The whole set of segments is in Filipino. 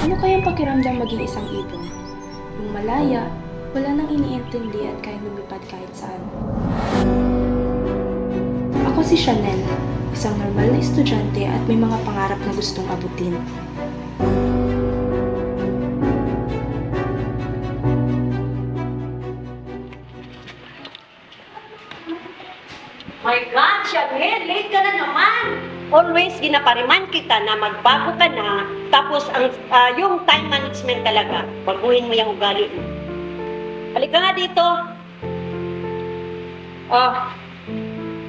Ano kayang pakiramdam maging isang ibon? Yung malaya, wala nang iniintindi at kayang lumipad kahit saan. Ako si Chanel, isang normal na estudyante at may mga pangarap na gustong abutin. My God, Chanel, late ka na naman. Always ginapariman kita na magbago ka na, tapos yung time management talaga, baguhin mo yung ugali mo. Halika nga dito. Oh,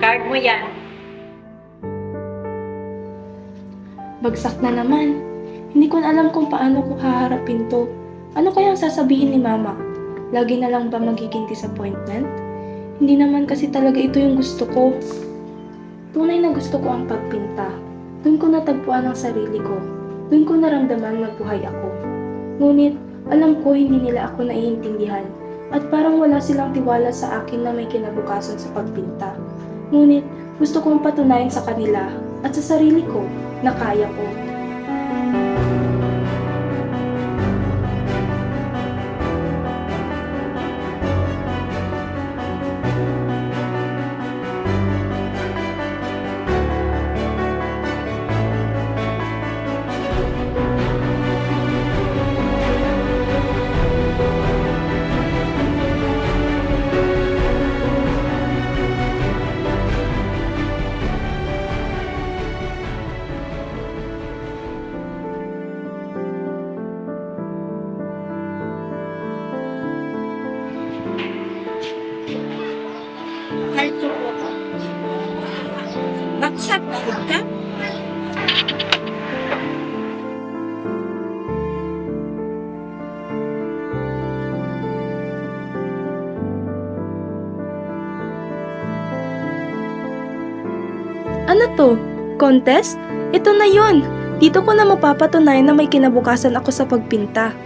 card mo yan. Bagsak na naman. Hindi ko na alam kung paano ko haharapin to. Ano kayang sasabihin ni Mama? Lagi na lang ba magiging disappointment? Hindi naman kasi talaga ito yung gusto ko. Tunay na gusto ko ang pagpinta. Doon ko natagpuan ang sarili ko. Doon ko naramdaman na buhay ako. Ngunit, alam ko hindi nila ako naiintindihan at parang wala silang tiwala sa akin na may kinabukasan sa pagpinta. Ngunit, gusto kong patunayan sa kanila at sa sarili ko na kaya ko. Halto ko. Bagsak ka? Ano to? Contest? Ito na yun! Dito ko na mapapatunayan na may kinabukasan ako sa pagpinta.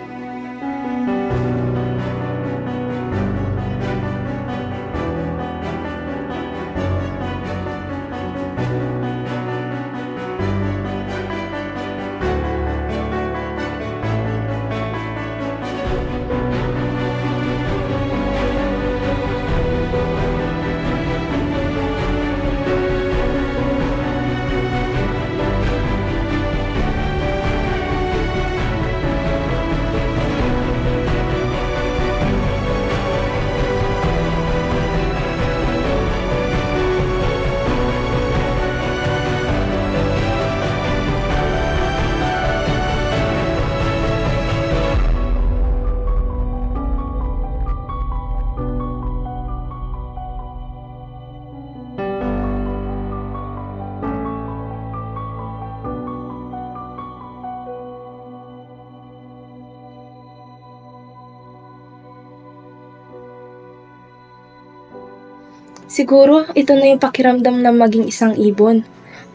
Siguro, ito na yung pakiramdam na maging isang ibon.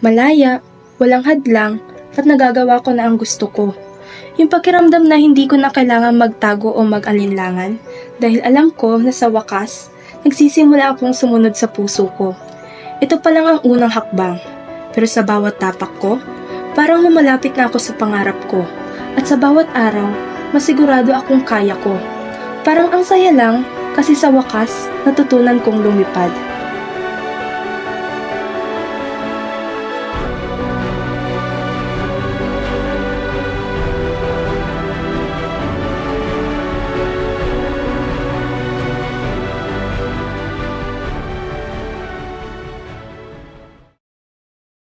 Malaya, walang hadlang, at nagagawa ko na ang gusto ko. Yung pakiramdam na hindi ko na kailangan magtago o mag-alinlangan dahil alam ko na sa wakas, nagsisimula akong sumunod sa puso ko. Ito pa lang ang unang hakbang, pero sa bawat tapak ko, parang lumalapit na ako sa pangarap ko. At sa bawat araw, masigurado akong kaya ko. Parang ang saya lang kasi sa wakas, natutunan kong lumipad.